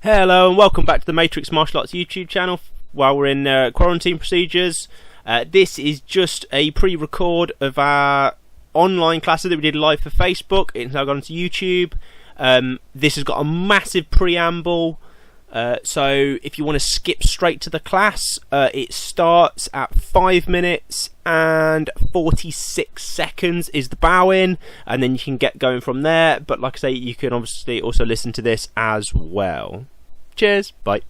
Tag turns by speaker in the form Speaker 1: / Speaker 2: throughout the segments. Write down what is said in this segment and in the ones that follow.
Speaker 1: Hello and welcome back to the Matrix Martial Arts YouTube channel while we're in quarantine procedures. This is just a pre-record of our online classes that we did live for Facebook. It's now gone to YouTube. This has got a massive preamble, so if you want to skip straight to the class, it starts at 5 minutes and 46 seconds is the bow-in, and then you can get going from there. But like I say, you can obviously also listen to this as well. Cheers, bye.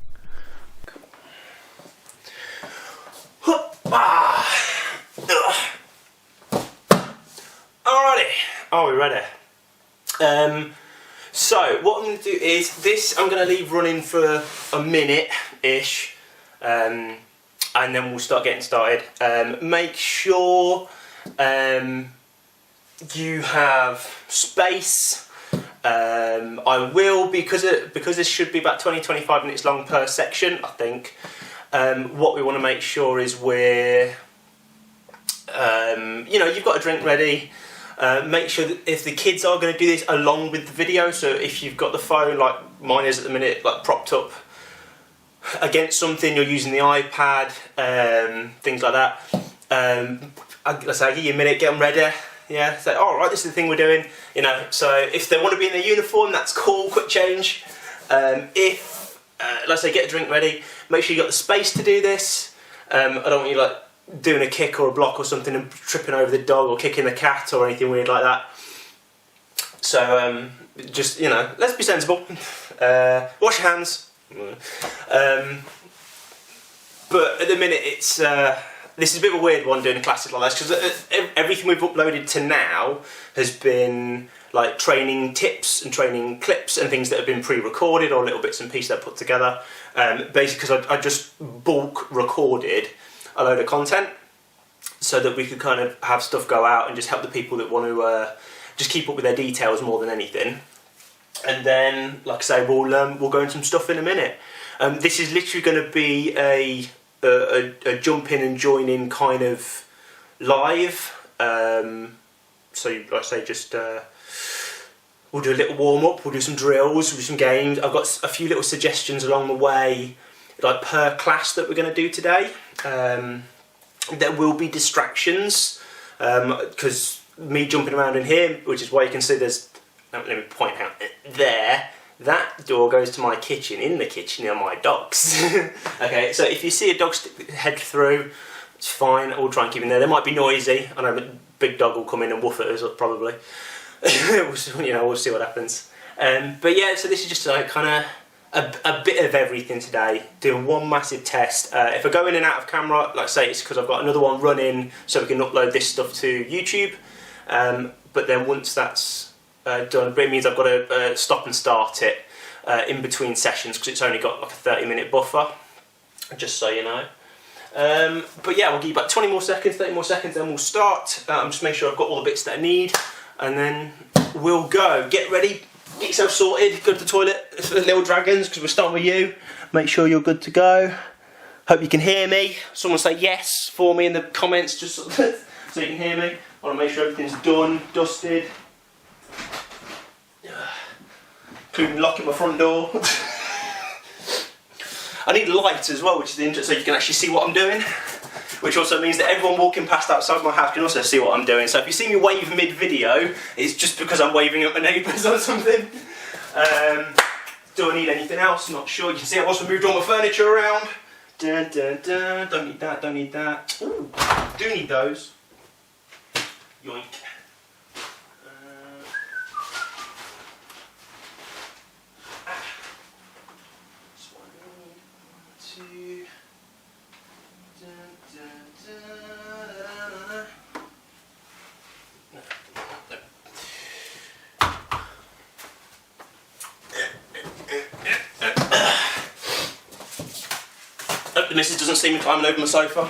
Speaker 1: Alrighty, are we ready? So what I'm going to do is this. I'm going to leave running for a minute-ish, and then we'll start getting started. Make sure you have space. I will, because this should be about 20-25 minutes long per section, I think. What we want to make sure is we're, you've got a drink ready. Make sure that if the kids are going to do this along with the video, so if you've got the phone like mine is at the minute, like propped up against something, you're using the iPad, things like that. Let's say, I'll give you a minute, get them ready. Yeah, so alright, this is the thing we're doing, so if they want to be in their uniform, that's cool, quick change. If, let's say, get a drink ready, make sure you got the space to do this. I don't want you like doing a kick or a block or something and tripping over the dog or kicking the cat or anything weird like that. So, just, let's be sensible. Wash your hands. But at the minute it's, this is a bit of a weird one doing classes like this, because everything we've uploaded to now has been like training tips and training clips and things that have been pre-recorded or little bits and pieces that I put together. Basically because I just bulk recorded a load of content so that we could kind of have stuff go out and just help the people that want to just keep up with their details more than anything. And then, like I say, we'll go into some stuff in a minute. This is literally going to be a jump in and join in kind of live. So like I say, just we'll do a little warm up, we'll do some drills, we'll do some games. I've got a few little suggestions along the way, like per class that we're going to do today. There will be distractions because me jumping around in here, which is why you can see there's, let me point out there, that door goes to my kitchen. In the kitchen are my dogs. Okay, so if you see a dog head through, it's fine. We'll try and keep him there. They might be noisy. I know the big dog will come in and woof at us probably. We'll see what happens. But yeah, so this is just like kind of a bit of everything today. Doing one massive test. If I go in and out of camera, like I say, it's because I've got another one running, so we can upload this stuff to YouTube. But then once that's done, it means I've got to stop and start it in between sessions because it's only got like a 30-minute buffer, just so you know. But yeah, we'll give you about 20 more seconds, 30 more seconds, then we'll start. I'm just making sure I've got all the bits that I need, and then we'll go. Get ready, get yourself sorted, go to the toilet for the little dragons because we're starting with you. Make sure you're good to go. Hope you can hear me. Someone say yes for me in the comments just so you can hear me. I want to make sure everything's done, dusted. Including locking my front door. I need light as well, which is interesting, so you can actually see what I'm doing. Which also means that everyone walking past outside my house can also see what I'm doing. So if you see me wave mid-video, it's just because I'm waving at my neighbours or something. Do I need anything else? Not sure. You can see I've also moved all my furniture around. Dun, dun, dun. Don't need that, don't need that. Ooh, do need those. Yoink. The missus doesn't see me climbing over my sofa.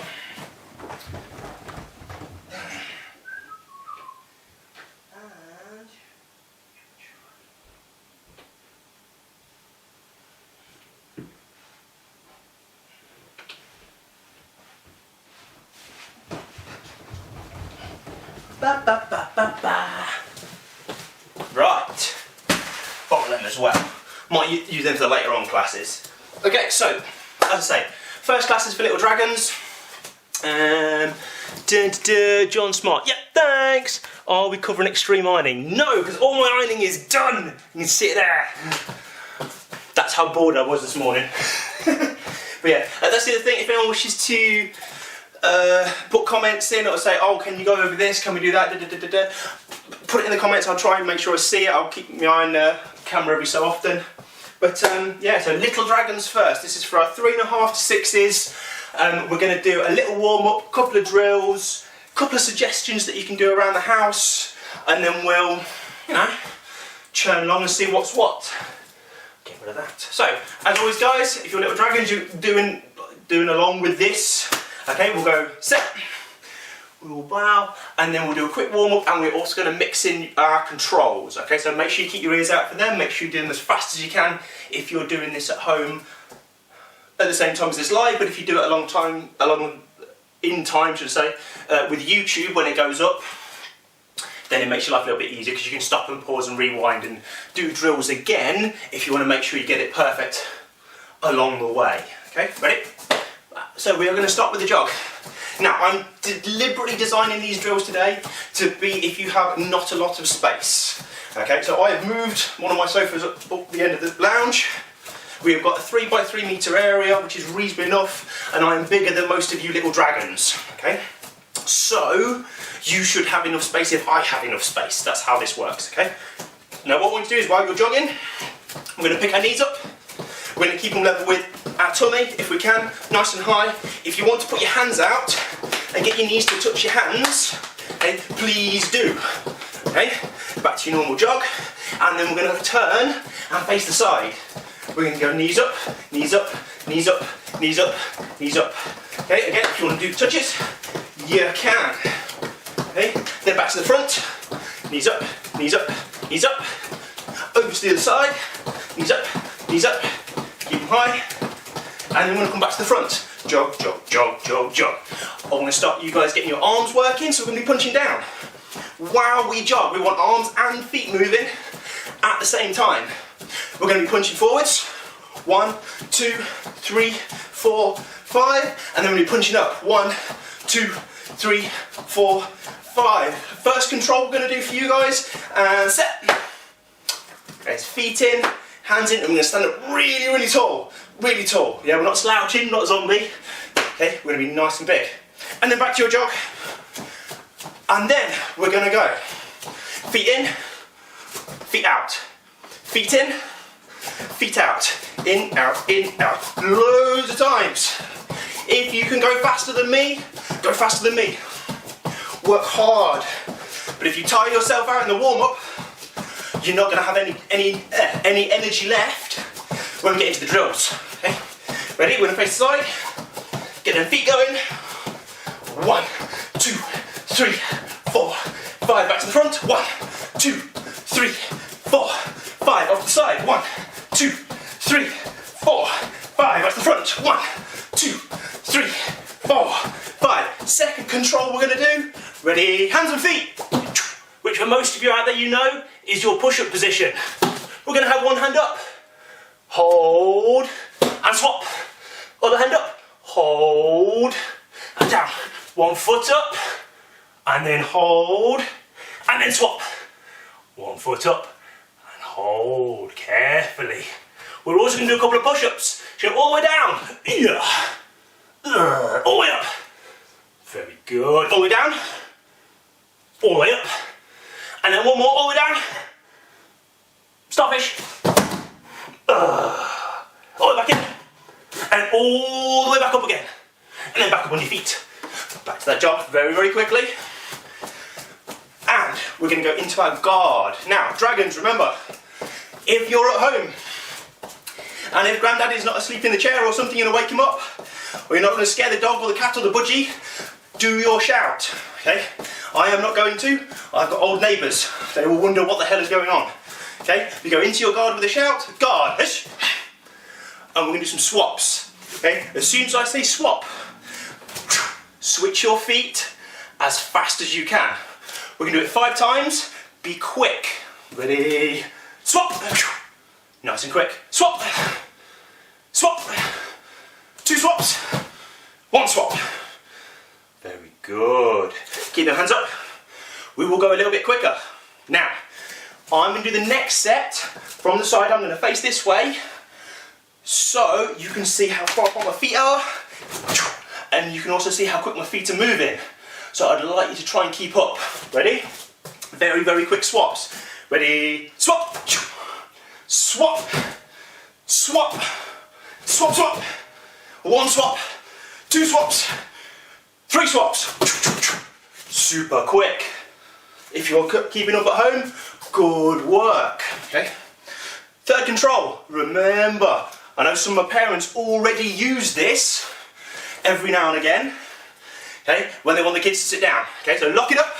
Speaker 1: Ba, ba, ba, ba, ba. Right, bottle them as well. Might might use them for the later on classes. Okay, so, as I say, first class is for little dragons. John Smart, yep, thanks. Are we covering extreme ironing? No, because all my ironing is done. You can see it there. That's how bored I was this morning. But yeah, that's the other thing. If anyone wishes to put comments in or say, oh, can you go over this? Can we do that? Put it in the comments. I'll try and make sure I see it. I'll keep my eye on the camera every so often. But yeah, so little dragons first. This is for our 3.5 to 6s. We're going to do a little warm up, a couple of drills, a couple of suggestions that you can do around the house, and then we'll, you know, churn along and see what's what. Get rid of that. So, as always, guys, if you're little dragons, you're doing along with this. Okay, we'll go set. We'll bow, and then we'll do a quick warm up, and we're also going to mix in our controls. Okay, so make sure you keep your ears out for them. Make sure you're doing as fast as you can if you're doing this at home at the same time as this live. But if you do it in time, should I say, with YouTube when it goes up, then it makes your life a little bit easier because you can stop and pause and rewind and do drills again if you want to make sure you get it perfect along the way. Okay, ready? So we are going to start with the jog. Now, I'm deliberately designing these drills today to be if you have not a lot of space. Okay, so I have moved one of my sofas up the end of the lounge. We have got a 3 by 3 metre area, which is reasonably enough, and I am bigger than most of you little dragons. Okay, so you should have enough space if I have enough space. That's how this works. Okay. Now, what we're going to do is while you're jogging, we're going to pick our knees up. We're going to keep them level with our tummy, if we can, nice and high. If you want to put your hands out and get your knees to touch your hands, okay, please do. Okay, back to your normal jog, and then we're going to turn and face the side. We're going to go knees up, knees up, knees up, knees up, knees up. Okay, again, if you want to do touches, you can. Okay, then back to the front, knees up, knees up, knees up, over to the other side, knees up, knees up, keep them high, and then we're going to come back to the front. Jog, jog, jog, jog, jog. I'm going to start you guys getting your arms working, so we're going to be punching down. While we jog, we want arms and feet moving at the same time. We're going to be punching forwards. 1, 2, 3, 4, 5, and then we're going to be punching up. 1, 2, 3, 4, 5. First control we're going to do for you guys, and set. Okay, feet in, hands in, and we're going to stand up really, really tall. Really tall. Yeah, we're not slouching, not zombie. Okay, we're going to be nice and big. And then back to your jog. And then we're going to go feet in, feet out. Feet in, feet out. In, out, loads of times. If you can go faster than me, go faster than me. Work hard. But if you tire yourself out in the warm-up, you're not going to have any energy left when we get into the drills. Okay? Ready? We're going to face the side. Get them feet going. 1, 2, 3, 4, 5. Back to the front. 1, 2, 3, 4, 5. Off the side. 1, 2, 3, 4, 5. Back to the front. 1, 2, 3, 4, 5. Second control we're going to do. Ready? Hands and feet. Which for most of you out there you know is your push-up position. We're going to have one hand up. Hold. And swap. Other hand up. Hold. And down. 1 foot up. And then hold. And then swap. 1 foot up. And hold. Carefully. We're also going to do a couple of push-ups. Go all the way down. Yeah. All the way up. Very good. All the way down. All the way up. And then one more all the way down. Starfish. All the way back in. And all the way back up again. And then back up on your feet. Back to that jog very, very quickly. And we're going to go into our guard. Now, dragons, remember, if you're at home and if Granddaddy's not asleep in the chair or something, you're going to wake him up, or you're not going to scare the dog or the cat or the budgie, do your shout. Okay? I am not going to. I've got old neighbours. They will wonder what the hell is going on. Okay? You go into your guard with a shout, guard, and we're going to do some swaps. Okay? As soon as I say swap, switch your feet as fast as you can. We're going to do it 5 times. Be quick. Ready? Swap. Nice and quick. Swap, swap, 2 swaps, 1 swap. Very good. Keep your hands up. We will go a little bit quicker. Now, I'm going to do the next set from the side. I'm going to face this way so you can see how far apart my feet are, and you can also see how quick my feet are moving. So I'd like you to try and keep up. Ready? Very, very quick swaps. Ready? Swap, swap, swap, swap, swap. 1 swap, 2 swaps, 3 swaps. Super quick. If you're keeping up at home, good work. Okay. Third control. Remember, I know some of my parents already use this every now and again. Okay, when they want the kids to sit down. Okay, so lock it up,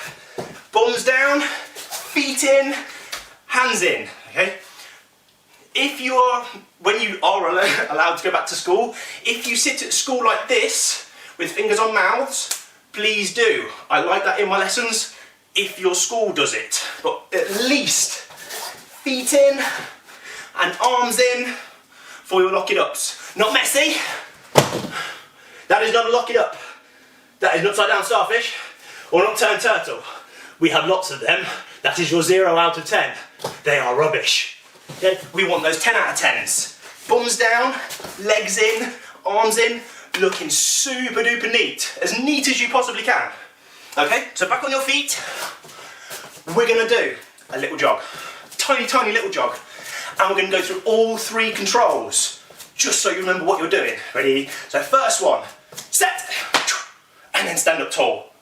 Speaker 1: bums down, feet in, hands in. Okay. When you are allowed to go back to school, if you sit at school like this with fingers on mouths, please do. I like that in my lessons if your school does it, but at least feet in and arms in for your lock it ups. Not messy. That is not a lock it up. That is an upside down starfish or an upturned turtle. We have lots of them. That is your 0 out of 10. They are rubbish. Okay? We want those 10 out of 10s. Bums down, legs in, arms in, looking super duper neat. As neat as you possibly can. Okay, so back on your feet. We're going to do a little jog. Tiny, tiny little jog. And we're going to go through all 3 controls, just so you remember what you're doing. Ready? So first one, set, and then stand up tall.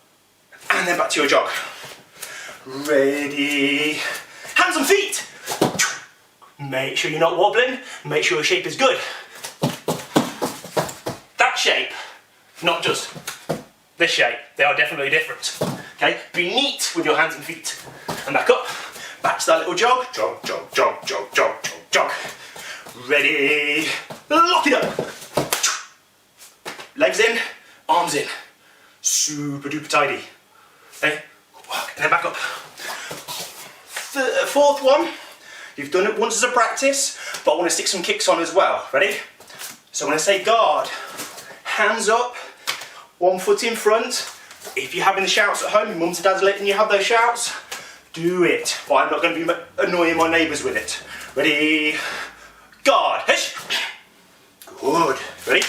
Speaker 1: And then back to your jog. Ready? Hands and feet. Make sure you're not wobbling. Make sure your shape is good. That shape, not just this shape. They are definitely different. Okay? Be neat with your hands and feet. And back up. Back to that little jog. Jog, jog, jog, jog, jog, jog, jog. Ready? Lock it up. Legs in, arms in. Super duper tidy. Okay? And then back up. Fourth one. You've done it once as a practice, but I want to stick some kicks on as well. Ready? So when I say guard, hands up, 1 foot in front. If you're having the shouts at home, your mums and dads are letting you have those shouts, do it. But I'm not going to be annoying my neighbours with it. Ready? Guard. Hish. Good. Ready?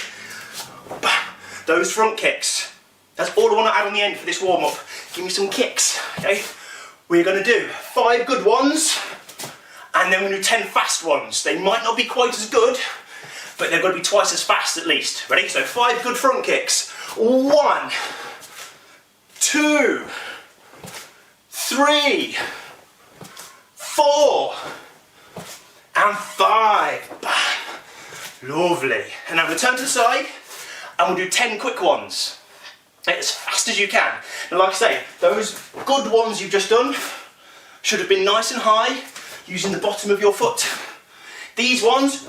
Speaker 1: Bam. Those front kicks. That's all I want to add on the end for this warm-up. Give me some kicks. Okay? We're going to do 5 good ones, and then we do 10 fast ones. They might not be quite as good, but they're going to be twice as fast at least. Ready? So 5 good front kicks. 1, 2, 3, 4, and 5. Bam. Lovely. And now we'll turn to the side, and we'll do 10 quick ones. As fast as you can. And like I say, those good ones you've just done should have been nice and high, using the bottom of your foot. These ones,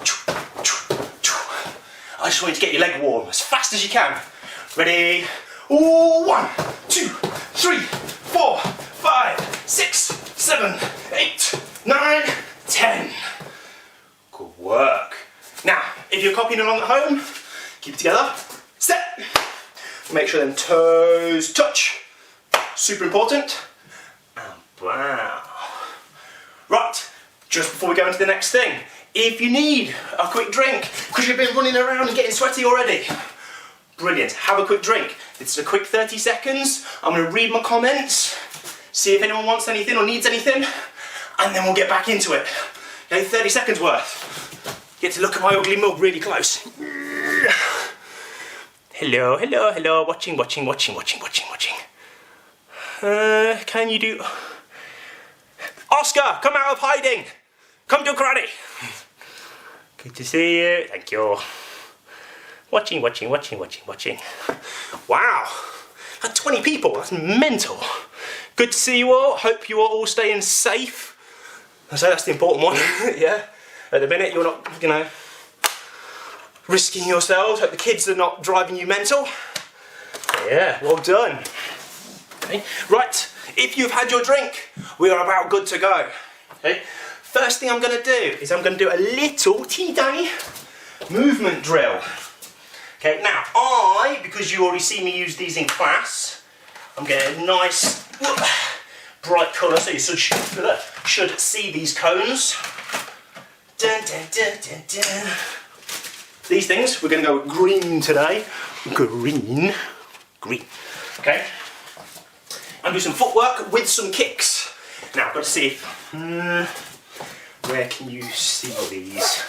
Speaker 1: I just want you to get your leg warm as fast as you can. Ready? 1, 2, 3, 4, 5, 6, 7, 8, 9, 10. Good work. Now, if you're copying along at home, keep it together. Step. Make sure them toes touch. Super important. And wow. Right, just before we go into the next thing, if you need a quick drink, because you've been running around and getting sweaty already, brilliant, have a quick drink. It's a quick 30 seconds. I'm going to read my comments, see if anyone wants anything or needs anything, and then we'll get back into it. Okay, 30 seconds worth. Get to look at my ugly mug really close. Hello, hello, hello, watching. Can you do... Oscar, come out of hiding! Come do karate! Good to see you, thank you. Watching. Wow, that's 20 people, that's mental. Good to see you all, hope you are all staying safe. So that's the important one, yeah? At the minute you're not, risking yourselves. Hope the kids are not driving you mental. Yeah, well done. Okay. Right, if you've had your drink, we are about good to go. Okay. First thing I'm going to do is I'm going to do a little teeny tiny movement drill. Okay, now because you already see me use these in class, I'm getting a nice bright colour, so you should see these cones. Dun, dun, dun, dun, dun. These things, we're going to go with green today. Green. Okay. And do some footwork with some kicks. Now I've got to see if, where can you see these?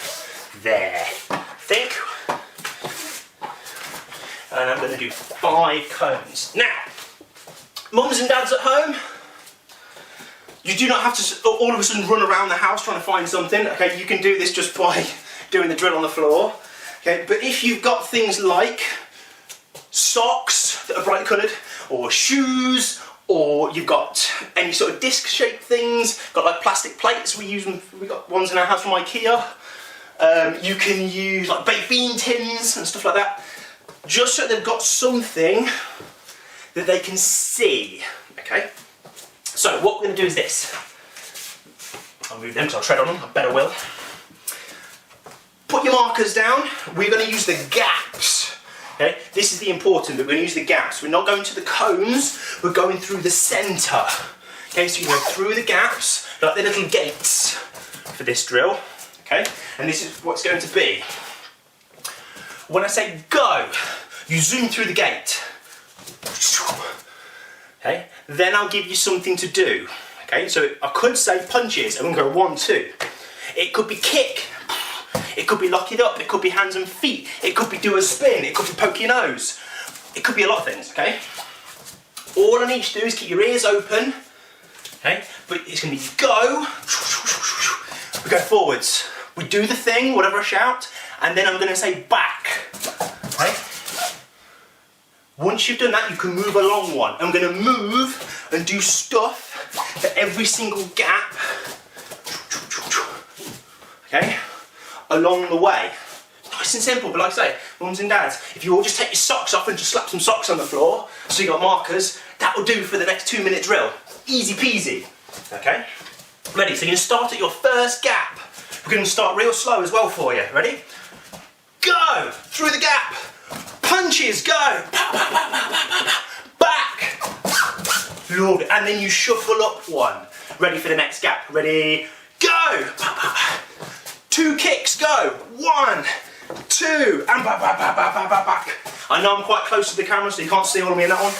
Speaker 1: There. Think. And I'm going to do 5 cones. Now, mums and dads at home, you do not have to all of a sudden run around the house trying to find something. Okay, you can do this just by doing the drill on the floor. Okay, but if you've got things like socks that are bright coloured, or shoes, or you've got any sort of disc-shaped things, got like plastic plates, we've got ones in our house from IKEA. You can use like baked bean tins and stuff like that, just so they've got something that they can see. Okay, so what we're going to do is this. I'll move them because I'll tread on them, I better will. Put your markers down. We're going to use the gaps. Okay, this is the important bit. We're going to use the gaps. We're not going to the cones, we're going through the centre. Okay, so you go through the gaps, like the little gates for this drill. Okay, and this is what's going to be. When I say go, you zoom through the gate. Okay, then I'll give you something to do. Okay, so I could say punches, and we'll go 1, 2. It could be kick. It could be lock it up, it could be hands and feet, it could be do a spin, it could be poke your nose. It could be a lot of things, okay? All I need you to do is keep your ears open, okay? But it's going to be go, we go forwards. We do the thing, whatever I shout, and then I'm going to say back, okay? Once you've done that, you can move along one. I'm going to move and do stuff for every single gap, okay? Along the way. Nice and simple, but like I say, mums and dads, if you all just take your socks off and just slap some socks on the floor, so you got markers, that will do for the next 2-minute drill. Easy peasy. Okay? Ready, so you're going to start at your first gap. We're going to start real slow as well for you. Ready? Go! Through the gap. Punches, go! Back! Lord, and then you shuffle up one. Ready for the next gap. Ready? Go! 2 kicks, go! 1, 2, and back. I know I'm quite close to the camera, so you can't see all of me in that one.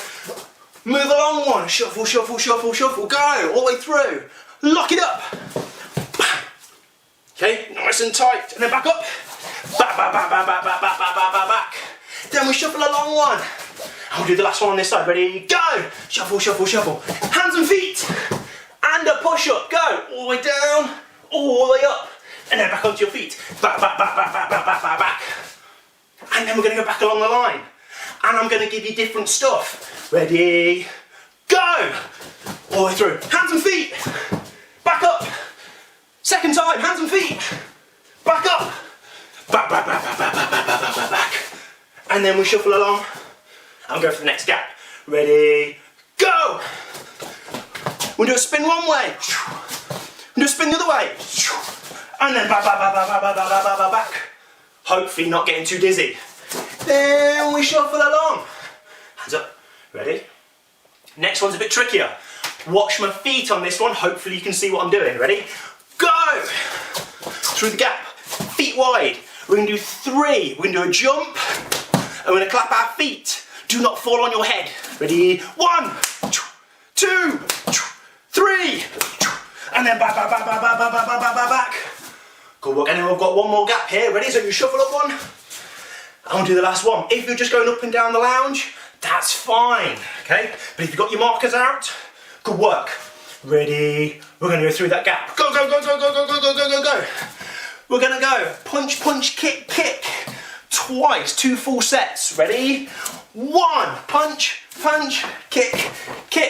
Speaker 1: Move along one, shuffle, shuffle, shuffle, shuffle, go! All the way through. Lock it up. Okay, nice and tight, and then back up. Back. Then we shuffle along one. I'll do the last one on this side. Ready, go! Shuffle, shuffle, shuffle. Hands and feet. And a push up, go! All the way down, all the way up. And then back onto your feet. Back. And then we're going to go back along the line. And I'm going to give you different stuff. Ready? Go! All the way through. Hands and feet. Back up. Second time. Hands and feet. Back up. Back. And then we shuffle along. And go for the next gap. Ready? Go! We'll do a spin one way. We'll do a spin the other way. And then back. Hopefully not getting too dizzy. Then we shuffle along. Hands up. Ready? Next one's a bit trickier. Watch my feet on this one. Hopefully you can see what I'm doing. Ready? Go! Through the gap. Feet wide. We're going to do 3. We're going to do a jump. And we're going to clap our feet. Do not fall on your head. Ready? 1, 2, 3. And then back. Good work. And then we've got one more gap here. Ready? So you shuffle up one. And we'll do the last one. If you're just going up and down the lounge, that's fine. Okay? But if you've got your markers out, good work. Ready? We're going to go through that gap. Go. We're going to go punch, kick. Twice. 2 full sets. Ready? 1. Punch, kick.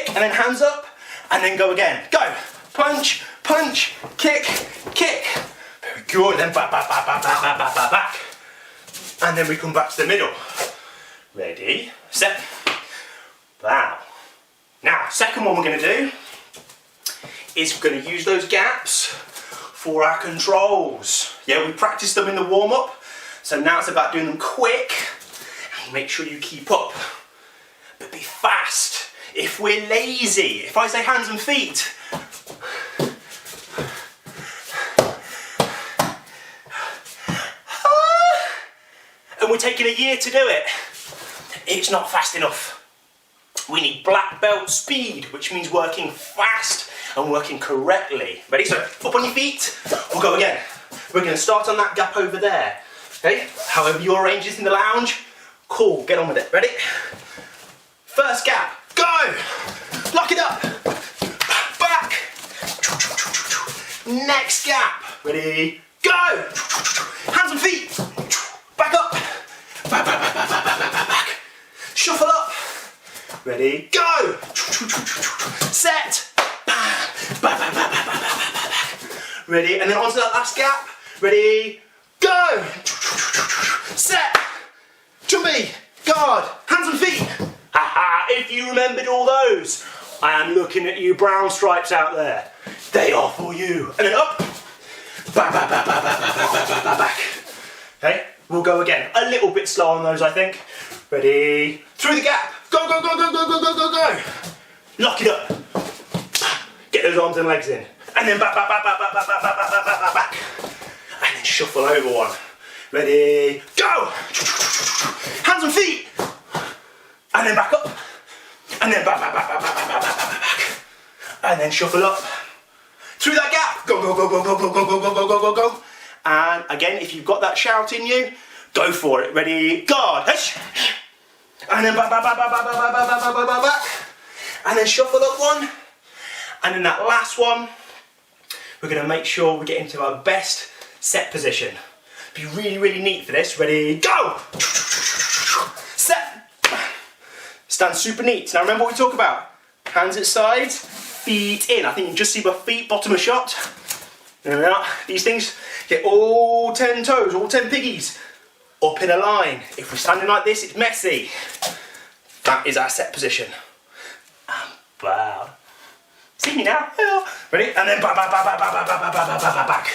Speaker 1: And then hands up. And then go again. Go. Punch, kick. Very good. Then back. And then we come back to the middle. Ready, set, bow. Now, second one we're going to do is we're going to use those gaps for our controls. Yeah, we practiced them in the warm-up, so now it's about doing them quick. And make sure you keep up, but be fast. If we're lazy, if I say hands and feet, and we're taking a year to do it, it's not fast enough. We need black belt speed, which means working fast and working correctly. Ready? So up on your feet, we'll go again. We're going to start on that gap over there. Okay? However your range is in the lounge, cool, get on with it. Ready? First gap, go! Lock it up, back. Next gap, ready, go! Hands and feet, back up, back. Shuffle up. Ready, go! Set! Ready, and then onto that last gap. Ready, go! Set! Jumpy! Guard! Hands and feet! Haha, if you remembered all those, I am looking at you brown stripes out there. They are for you. And then up. Back. Okay, we'll go again. A little bit slow on those, I think. Ready, through the gap. Go, go, go, go, go, go, go, go, go. Lock it up. Get those arms and legs in. And then back. And then shuffle over one. Ready, go. Hands and feet. And then back up. And then back. And then shuffle up. Through that gap. Go, go, go, go, go, go, go, go, go, go, go, go, go. And again, if you've got that shout in you, go for it. Ready, guard. And then back. And then shuffle up one. And then that last one, we're going to make sure we get into our best set position. Be really, really neat for this. Ready, go! Set. Stand super neat. Now remember what we talk about. Hands at sides, feet in. I think you can just see my feet, bottom of shot. There we are. These things get all 10 toes, all 10 piggies up in a line. If we're standing like this, it's messy. That is our set position. Wow. See me now? Ready? And then back.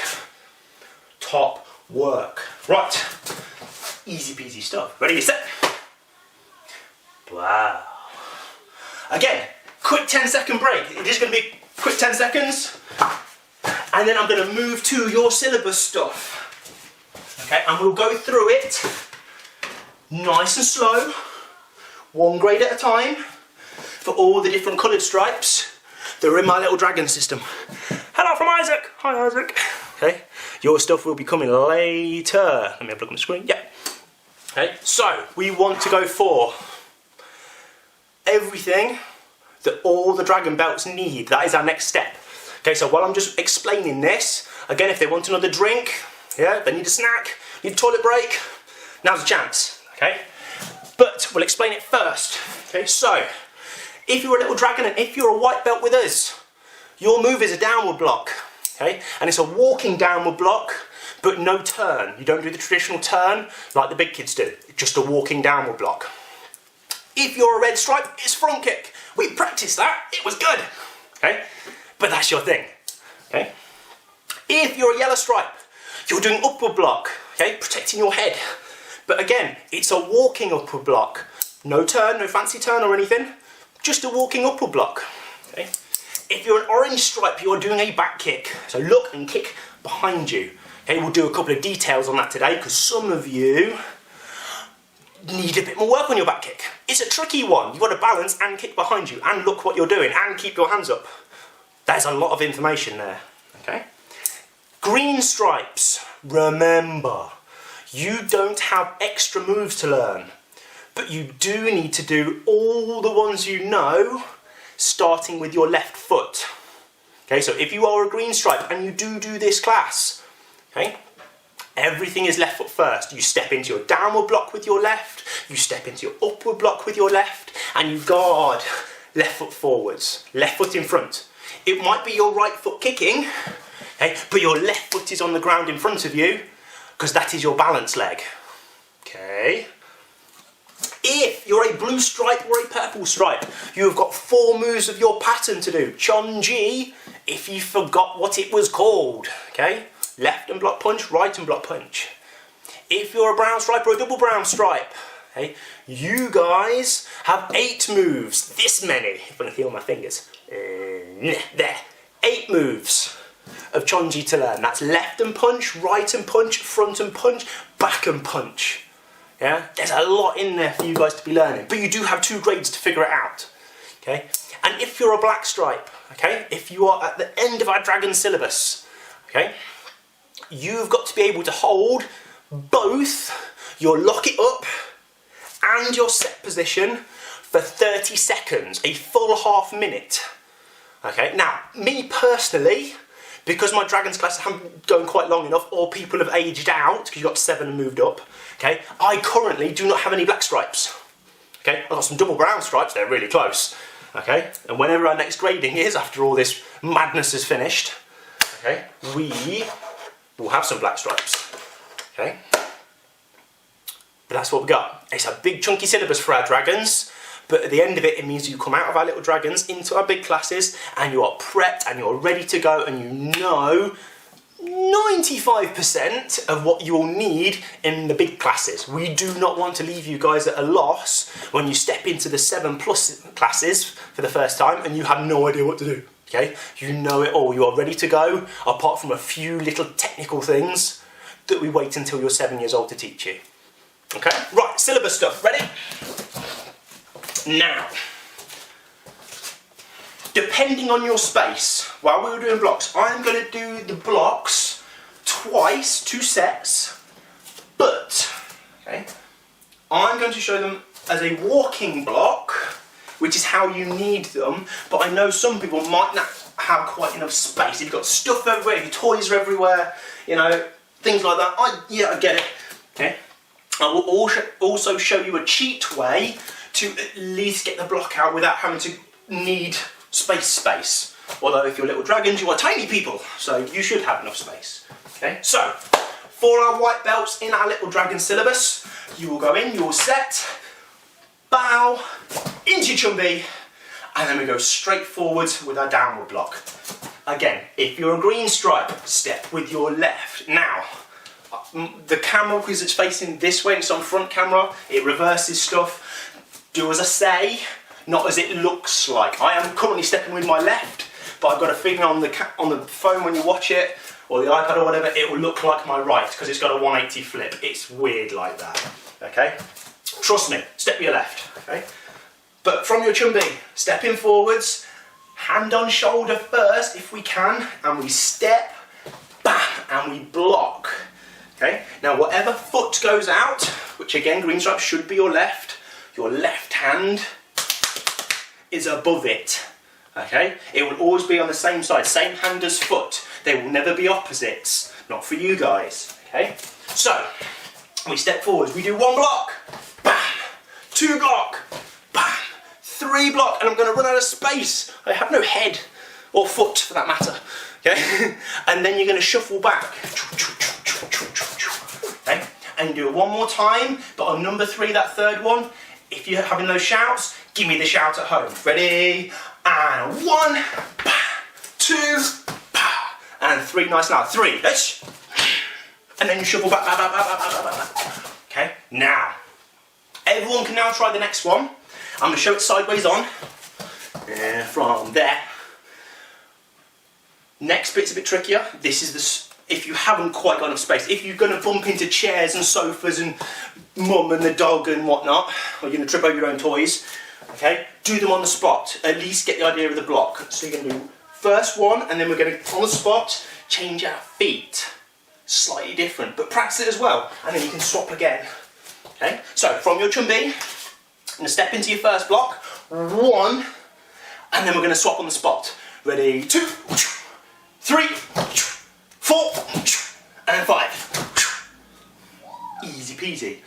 Speaker 1: Top work. Right. Easy peasy stuff. Ready, set. Wow. Again, quick 10-second break. It is going to be quick 10 seconds. And then I'm going to move to your syllabus stuff. Okay, and we'll go through it nice and slow, one grade at a time, for all the different coloured stripes that are in my little dragon system. Hello from Isaac. Hi Isaac. Okay, your stuff will be coming later. Let me have a look on the screen. Yeah. Okay, so we want to go for everything that all the dragon belts need. That is our next step. Okay, so while I'm just explaining this, again, if they want another drink, yeah, they need a snack, need a toilet break, now's a chance, okay? But we'll explain it first, okay? So, if you're a little dragon and if you're a white belt with us, your move is a downward block, okay? And it's a walking downward block, but no turn. You don't do the traditional turn like the big kids do, just a walking downward block. If you're a red stripe, it's front kick. We practiced that, it was good, okay? But that's your thing, okay? If you're a yellow stripe, you're doing upward block, okay? Protecting your head. But again, it's a walking upward block. No turn, no fancy turn or anything, just a walking upward block, okay? If you're an orange stripe, you're doing a back kick. So look and kick behind you. Okay, we'll do a couple of details on that today because some of you need a bit more work on your back kick. It's a tricky one. You've got to balance and kick behind you and look what you're doing and keep your hands up. There's a lot of information there, okay? Green stripes, remember, you don't have extra moves to learn, but you do need to do all the ones you know, starting with your left foot. Okay, so if you are a green stripe and you do this class, okay, everything is left foot first. You step into your downward block with your left, you step into your upward block with your left, and you guard left foot forwards, left foot in front. It might be your right foot kicking, okay, but your left foot is on the ground in front of you because that is your balance leg. Okay. if you're a blue stripe or a purple stripe, you've got 4 moves of your pattern to do. Chonji, if you forgot what it was called, okay? Left and block punch, right and block punch. If you're a brown stripe or a double brown stripe, okay, you guys have 8 moves, this many, if I can feel my fingers, there, 8 moves of Chonji to learn. That's left and punch, right and punch, front and punch, back and punch. Yeah, there's a lot in there for you guys to be learning, but you do have 2 grades to figure it out. Okay, and if you're a black stripe, okay, if you are at the end of our dragon syllabus, okay, you've got to be able to hold both your lock it up and your set position for 30 seconds, a full half minute. Okay, now, me personally, because my Dragons classes haven't gone quite long enough, or people have aged out, because you got to 7 and moved up, okay, I currently do not have any black stripes. Okay, I've got some double brown stripes, they're really close. Okay, and whenever our next grading is, after all this madness is finished, okay, we will have some black stripes. Okay, but that's what we got. It's a big chunky syllabus for our Dragons. But at the end of it, it means you come out of our little Dragons into our big classes and you are prepped and you're ready to go and you know 95% of what you'll need in the big classes. We do not want to leave you guys at a loss when you step into the 7+ classes for the first time and you have no idea what to do. Okay? You know it all. You are ready to go, apart from a few little technical things that we wait until you're 7 years old to teach you. Okay? Right, syllabus stuff. Ready? Now, depending on your space, while we were doing blocks, I'm going to do the blocks twice, 2 sets, but, okay, I'm going to show them as a walking block, which is how you need them, but I know some people might not have quite enough space. If you've got stuff everywhere, your toys are everywhere, you know, things like that, I get it, okay. I will also show you a cheat way to at least get the block out without having to need space. Although if you're little Dragons, you are tiny people, so you should have enough space. Okay, so for our white belts in our little Dragon syllabus, you will go in, you will set, bow, into your chumbi, and then we go straight forwards with our downward block. Again, if you're a green stripe, step with your left. Now, the camera, because it's facing this way, it's on front camera, it reverses stuff. Do as I say, not as it looks like. I am currently stepping with my left, but I've got a feeling on the phone when you watch it, or the iPad or whatever, it will look like my right, because it's got a 180 flip. It's weird like that, okay? Trust me, step with your left, okay? But from your chumbi, step in forwards, hand on shoulder first if we can, and we step, bam, and we block, okay? Now whatever foot goes out, which again, green stripe should be your left hand is above it, okay? It will always be on the same side, same hand as foot. They will never be opposites, not for you guys, okay? So, we step forwards, we do 1 block, bam, 2 block, bam, 3 block, and I'm going to run out of space. I have no head, or foot for that matter, okay? And then you're going to shuffle back, okay? And you do it 1 more time, but on number 3, that 3rd one, if you're having those shouts, give me the shout at home. Ready? And 1, 2, and 3. Nice now. 3. And then you shuffle back. Okay? Now, everyone can now try the next one. I'm going to show it sideways on. From there. Next bit's a bit trickier. This is if you haven't quite got enough space. If you're going to bump into chairs and sofas and mum and the dog and whatnot, or you're going to trip over your own toys, okay, do them on the spot. At least get the idea of the block. So you're going to do first one, and then we're going to, on the spot, change our feet. Slightly different, but practice it as well, and then you can swap again. Okay, so from your chumbi, you're going to step into your first block, 1, and then we're going to swap on the spot. Ready, 2, 3, 4, and 5. Easy peasy.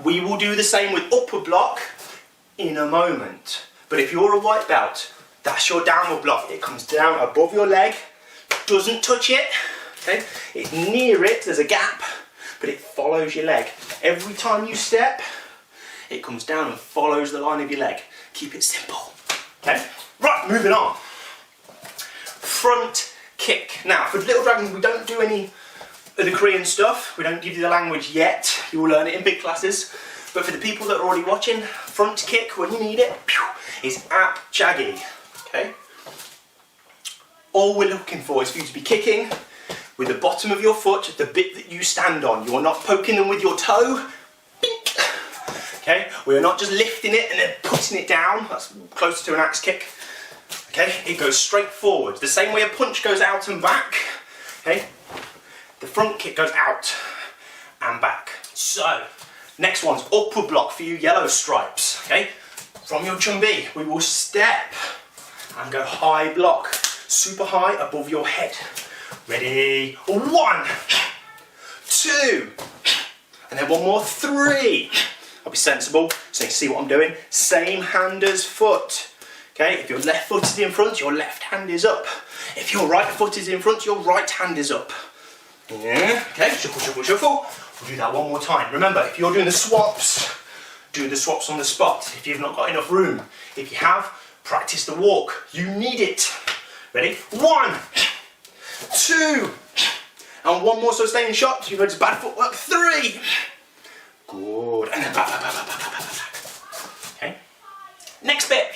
Speaker 1: We will do the same with upper block in a moment. But if you're a white belt, that's your downward block. It comes down above your leg, doesn't touch it, okay? It's near it, there's a gap, but it follows your leg. Every time you step, it comes down and follows the line of your leg. Keep it simple. Okay? Right, moving on. Front kick. Now, for Little Dragons, we don't do any of the Korean stuff. We don't give you the language yet. You will learn it in big classes. But for the people that are already watching, front kick, when you need it, is ap chagi. Okay? All we're looking for is for you to be kicking with the bottom of your foot, the bit that you stand on. You're not poking them with your toe. Okay? We are not just lifting it and then putting it down. That's closer to an axe kick. Okay? It goes straight forward. The same way a punch goes out and back. Okay? The front kick goes out and back. So, next one's upward block for you yellow stripes. Okay? From your chumbi, we will step and go high block. Super high above your head. Ready? 1, 2, and then one more, 3. I'll be sensible so you can see what I'm doing. Same hand as foot. Okay, if your left foot is in front, your left hand is up. If your right foot is in front, your right hand is up. Yeah, okay, shuffle, shuffle, shuffle. We'll do that one more time. Remember, if you're doing the swaps, do the swaps on the spot. If you've not got enough room. If you have, practice the walk. You need it. Ready? 1, 2, and one more, so stay in shot. You've got this bad footwork. 3. Good. And then back, back, back, back, back, back, back. Okay. Next bit.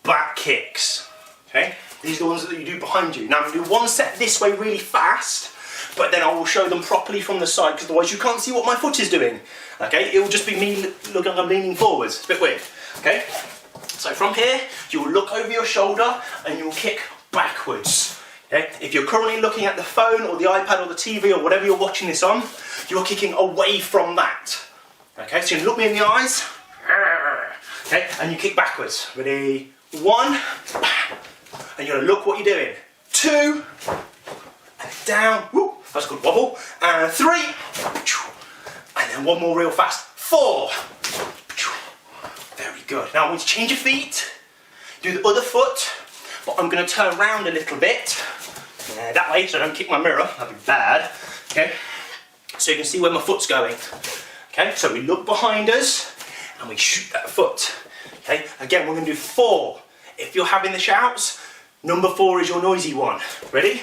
Speaker 1: Back kicks. Okay. These are the ones that you do behind you. Now I'm going to do one set this way really fast, but then I will show them properly from the side, because otherwise you can't see what my foot is doing. Okay. It will just be me looking like I'm leaning forwards. It's a bit weird. Okay. So from here, you will look over your shoulder and you will kick backwards. Okay? If you're currently looking at the phone or the iPad or the TV or whatever you're watching this on, you're kicking away from that. Okay, so you look me in the eyes, okay, and you kick backwards. Ready? 1, and you're gonna look what you're doing. 2, and down, woo, that's a good wobble, and 3, and then one more real fast, 4. Very good. Now I want you to change your feet, do the other foot, but I'm going to turn around a little bit, that way, so I don't kick my mirror, that'd be bad, okay, so you can see where my foot's going, okay, so we look behind us, and we shoot that foot, okay, again we're going to do 4, if you're having the shouts, number 4 is your noisy one, ready,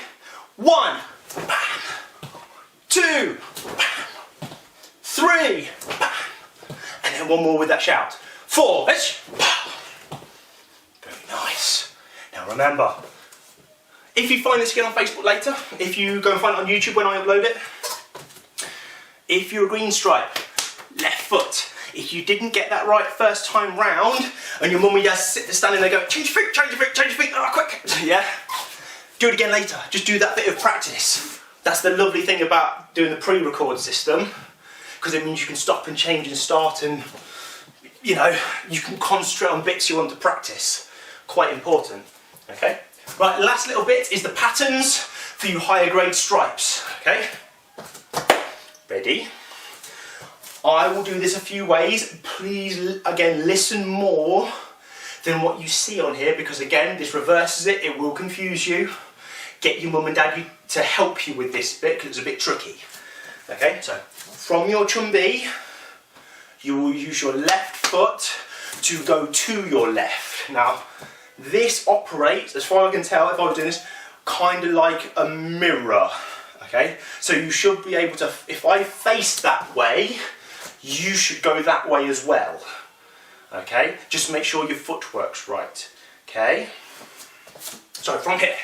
Speaker 1: 1, bam, 2, bam, 3, bam, and then one more with that shout, 4, very nice. Now remember, if you find this again on Facebook later, if you go and find it on YouTube when I upload it, if you're a green stripe, left foot, if you didn't get that right first time round, and your mum and dad sit there standing there going, change your feet, change your feet, change your feet, oh quick, yeah, do it again later, just do that bit of practice. That's the lovely thing about doing the pre-record system, because it means you can stop and change and start, and you know, you can concentrate on bits you want to practice. Quite important. Okay? Right, last little bit is the patterns for you higher grade stripes. Okay? Ready? I will do this a few ways. Please, again, listen more than what you see on here, because again, this reverses it. It will confuse you. Get your mum and dad to help you with this bit, because it's a bit tricky. Okay? So, from your chumbi, you will use your left foot to go to your left. Now, this operates, as far as I can tell, if I was doing this, kind of like a mirror, okay? So you should be able to, if I face that way, you should go that way as well, okay? Just make sure your foot works right, okay? So from here,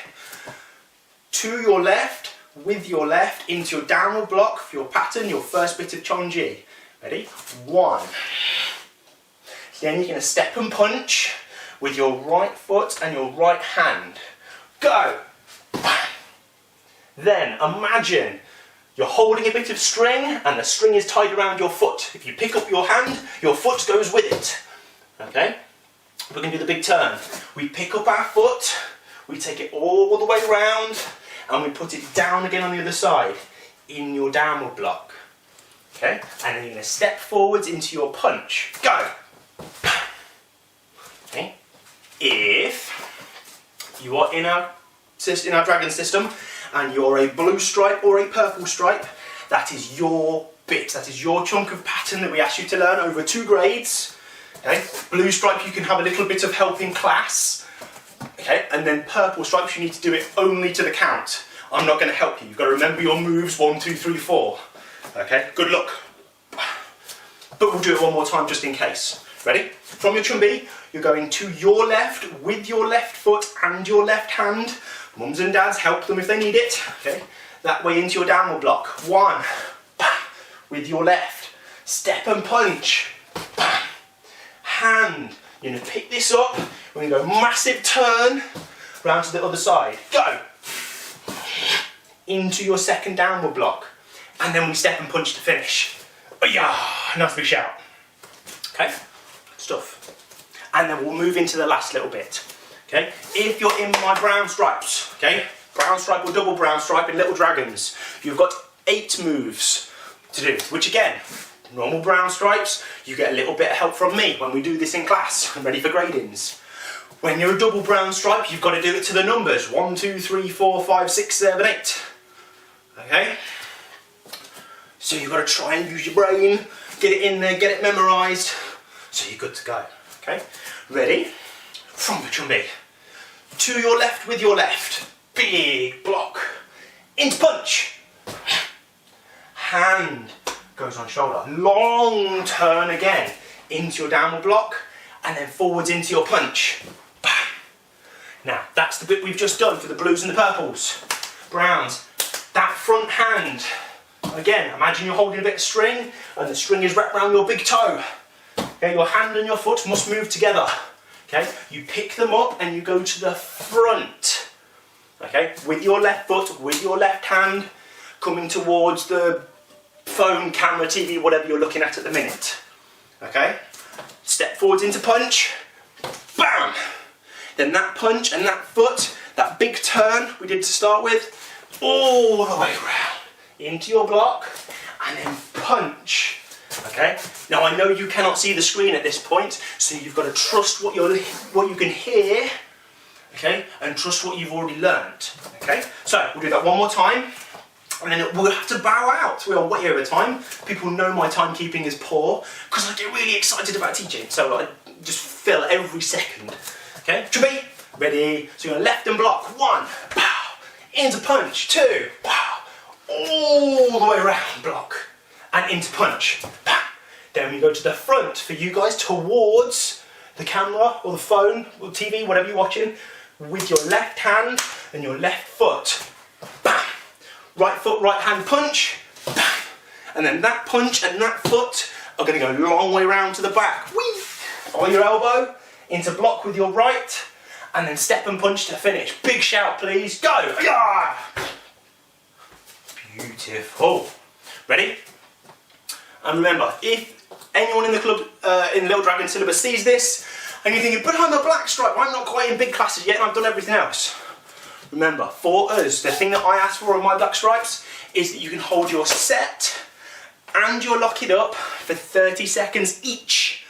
Speaker 1: to your left, with your left, into your downward block for your pattern, your first bit of chonji. Ready? 1. Then you're going to step and punch with your right foot and your right hand. Go! Then imagine you're holding a bit of string and the string is tied around your foot. If you pick up your hand, your foot goes with it. Okay? We're going to do the big turn. We pick up our foot, we take it all the way around, and we put it down again on the other side in your downward block. Okay? And then you're going to step forwards into your punch. Go! Okay? If you are in our dragon system and you're a blue stripe or a purple stripe, that is your bit. That is your chunk of pattern that we asked you to learn over 2 grades. Okay, blue stripe you can have a little bit of help in class. Okay, and then purple stripes you need to do it only to the count. I'm not going to help you. You've got to remember your moves 1, 2, 3, 4. Okay, good luck. But we'll do it one more time just in case. Ready? From your chumbi, you're going to your left with your left foot and your left hand. Mums and dads, help them if they need it. Okay, that way into your downward block. 1, with your left. Step and punch. Hand. You're going to pick this up. We're going to go massive turn round to the other side. Go. Into your second downward block. And then we step and punch to finish. Oh yeah, nice big shout. Okay, good stuff. And then we'll move into the last little bit. Okay, if you're in my brown stripes, okay, brown stripe or double brown stripe in Little Dragons, you've got 8 moves to do, which again, normal brown stripes, you get a little bit of help from me when we do this in class. I'm ready for gradings. When you're a double brown stripe, you've got to do it to the numbers. 1, 2, 3, 4, 5, 6, 7, 8. Okay? So you've got to try and use your brain, get it in there, get it memorised, so you're good to go. Okay? Ready? From the chumbi. To your left with your left. Big block. Into punch. Hand goes on shoulder. Long turn again. Into your downward block. And then forwards into your punch. Bam. Now, that's the bit we've just done for the blues and the purples. Browns. That front hand. Again, imagine you're holding a bit of string and the string is wrapped around your big toe. Okay, your hand and your foot must move together. Okay, you pick them up and you go to the front. Okay, with your left foot, with your left hand, coming towards the phone, camera, TV, whatever you're looking at the minute. Okay, step forwards into punch. Bam! Then that punch and that foot, that big turn we did to start with, all the way around. Into your block and then punch. Okay, now I know you cannot see the screen at this point, so you've got to trust what you can hear, okay, and trust what you've already learned. Okay, so we'll do that one more time and then we'll have to bow out. We're way over time. People know my timekeeping is poor because I get really excited about teaching, so I just fill every second. Okay, chubby, ready, so you're going to left and block. 1, pow, into punch. 2, pow, all the way around block and into punch. Bam. Then we go to the front for you guys towards the camera or the phone or TV, whatever you're watching, with your left hand and your left foot. Bam. Right foot, right hand punch. Bam. And then that punch and that foot are going to go a long way around to the back. Whee. On your elbow, into block with your right, and then step and punch to finish. Big shout please, go! Yeah. Beautiful. Ready? And remember, if anyone in the club, in the Little Dragon syllabus sees this, and you're thinking, but I'm a black stripe, I'm not quite in big classes yet and I've done everything else. Remember, for us, the thing that I ask for on my black stripes is that you can hold your set and your lock it up for 30 seconds each.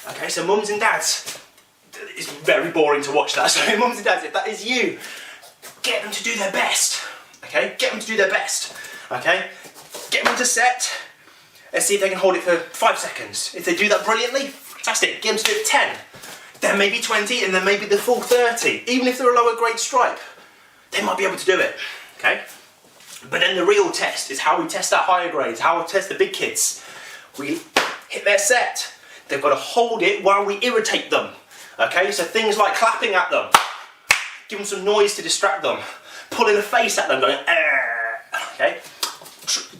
Speaker 1: Okay, so mums and dads, it's very boring to watch that, so mums and dads, if that is you, get them to do their best. Okay, get them to do their best. Okay, get them to set. Let's see if they can hold it for 5 seconds. If they do that brilliantly, fantastic. Get them to do it 10, then maybe 20, and then maybe the full 30. Even if they're a lower grade stripe, they might be able to do it. Okay, but then the real test is how we test our higher grades, how we test the big kids. We hit their set. They've got to hold it while we irritate them. Okay, so things like clapping at them, give them some noise to distract them, pulling a face at them, going, okay?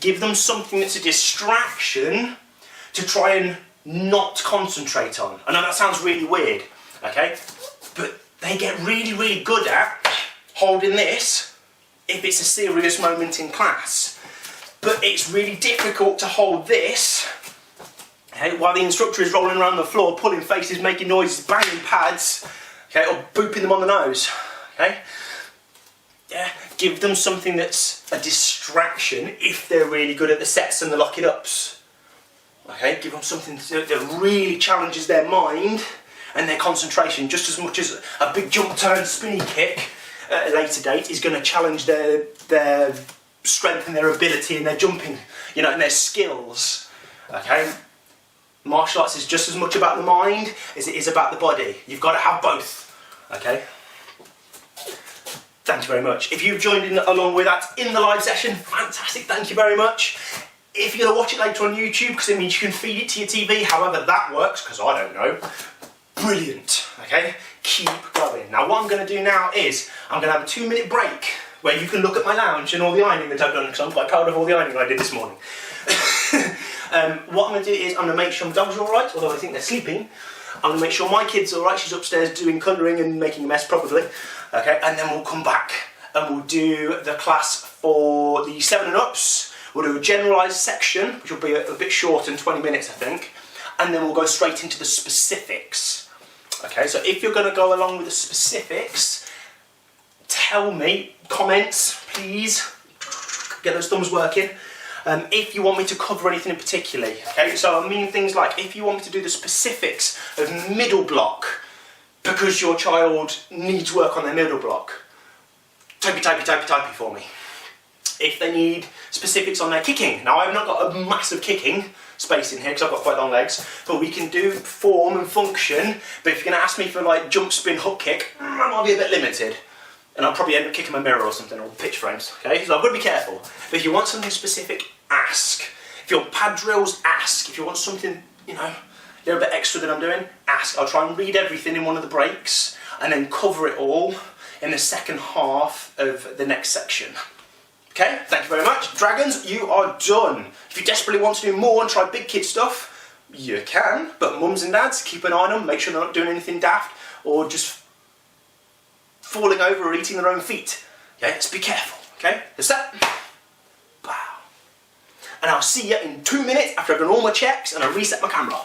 Speaker 1: Give them something that's a distraction to try and not concentrate on. I know that sounds really weird, okay? But they get really, really good at holding this if it's a serious moment in class. But it's really difficult to hold this, okay, while the instructor is rolling around the floor, pulling faces, making noises, banging pads, okay, or booping them on the nose, okay? Yeah, give them something that's a distraction if they're really good at the sets and the lock it ups. Okay, give them something that really challenges their mind and their concentration just as much as a big jump turn spinny kick at a later date is going to challenge their strengthen their ability and their jumping, you know, and their skills. Okay? Martial arts is just as much about the mind as it is about the body. You've got to have both. Okay? Thank you very much. If you've joined in along with that in the live session, fantastic, thank you very much. If you're going to watch it later on YouTube, because it means you can feed it to your TV, however that works, because I don't know, brilliant, okay? Keep going. Now what I'm going to do now is, I'm going to have a 2-minute break, where you can look at my lounge and all the ironing that I've done, because I'm quite proud of all the ironing I did this morning. What I'm going to do is, I'm going to make sure my dogs are alright, although I think they're sleeping. I'm going to make sure my kid's alright, she's upstairs doing colouring and making a mess probably. Okay, and then we'll come back and we'll do the class for the 7 and ups. We'll do a generalised section, which will be a bit short in 20 minutes I think, and then we'll go straight into the specifics. Okay, so if you're going to go along with the specifics, tell me, comments please, get those thumbs working, if you want me to cover anything in particular. Okay, so I mean things like, if you want me to do the specifics of middle block, because your child needs work on their middle block, typey for me. If they need specifics on their kicking, now I've not got a massive kicking space in here because I've got quite long legs, but we can do form and function, but if you're going to ask me for like jump, spin, hook kick, I might be a bit limited. And I'll probably end up kicking my mirror or something, or pitch frames, okay? So I've got to be careful. But if you want something specific, ask. If you want pad drills, ask. If you want something, you know, a little bit extra that I'm doing, ask. I'll try and read everything in one of the breaks, and then cover it all in the second half of the next section. Okay, thank you very much. Dragons, you are done. If you desperately want to do more and try big kid stuff, you can, but mums and dads, keep an eye on them, make sure they're not doing anything daft, or just falling over or eating their own feet. Okay, let's be careful, okay? That's that. Wow. And I'll see you in 2 minutes after I've done all my checks and I reset my camera.